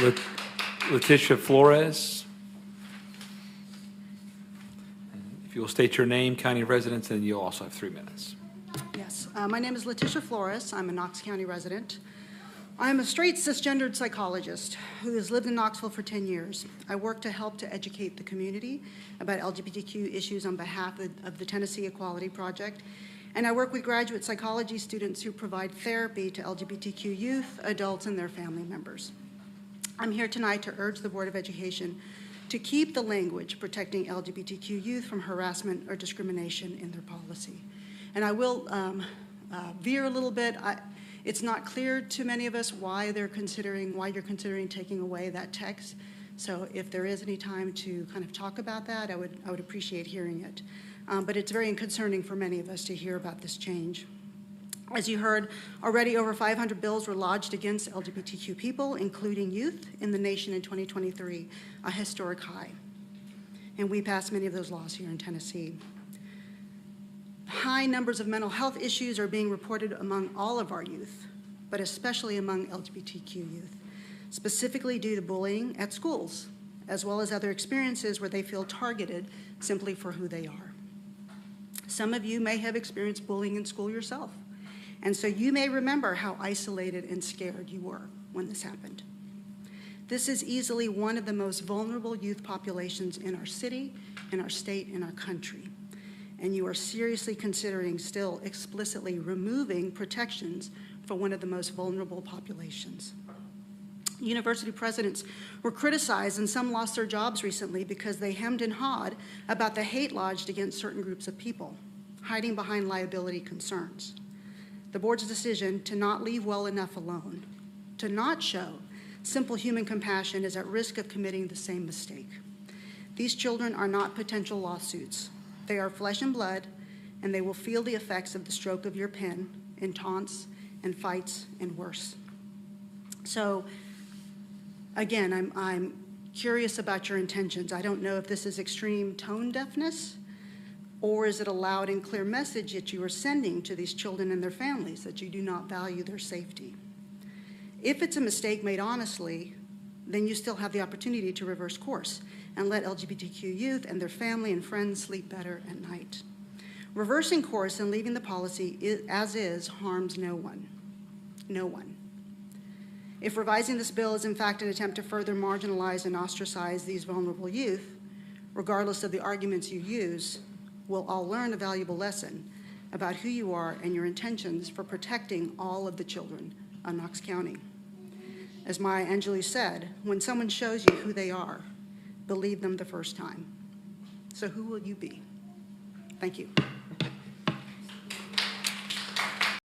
Let- Letitia Flores. If you'll state your name, county residence, and you'll also have 3 minutes. Yes, my name is Letitia Flores. I'm a Knox County resident. I'm a straight cisgendered psychologist who has lived in Knoxville for 10 years. I work to help to educate the community about LGBTQ issues on behalf of the Tennessee Equality Project, and I work with graduate psychology students who provide therapy to LGBTQ youth, adults, and their family members. I'm here tonight to urge the Board of Education to keep the language protecting LGBTQ youth from harassment or discrimination in their policy. And I will veer a little bit. It's not clear to many of us why you're considering taking away that text. So if there is any time to kind of talk about that, I would appreciate hearing it. But it's very concerning for many of us to hear about this change. As you heard, already over 500 bills were lodged against LGBTQ people, including youth, in the nation in 2023, a historic high. And we passed many of those laws here in Tennessee. High numbers of mental health issues are being reported among all of our youth, but especially among LGBTQ youth, specifically due to bullying at schools, as well as other experiences where they feel targeted simply for who they are. Some of you may have experienced bullying in school yourself, and so you may remember how isolated and scared you were when this happened. This is easily one of the most vulnerable youth populations in our city, in our state, in our country. And you are seriously considering still explicitly removing protections for one of the most vulnerable populations. University presidents were criticized and some lost their jobs recently because they hemmed and hawed about the hate lodged against certain groups of people, hiding behind liability concerns. The board's decision to not leave well enough alone, to not show simple human compassion, is at risk of committing the same mistake. These children are not potential lawsuits. They are flesh and blood, and they will feel the effects of the stroke of your pen in taunts and fights and worse. So, again, I'm curious about your intentions. I don't know if this is extreme tone deafness, or is it a loud and clear message that you are sending to these children and their families that you do not value their safety. If it's a mistake made honestly, then you still have the opportunity to reverse course and let LGBTQ youth and their family and friends sleep better at night. Reversing course and leaving the policy as is harms no one. No one. If revising this bill is in fact an attempt to further marginalize and ostracize these vulnerable youth, regardless of the arguments you use, we'll all learn a valuable lesson about who you are and your intentions for protecting all of the children of Knox County. As Maya Angelou said, when someone shows you who they are, believe them the first time. So who will you be? Thank you.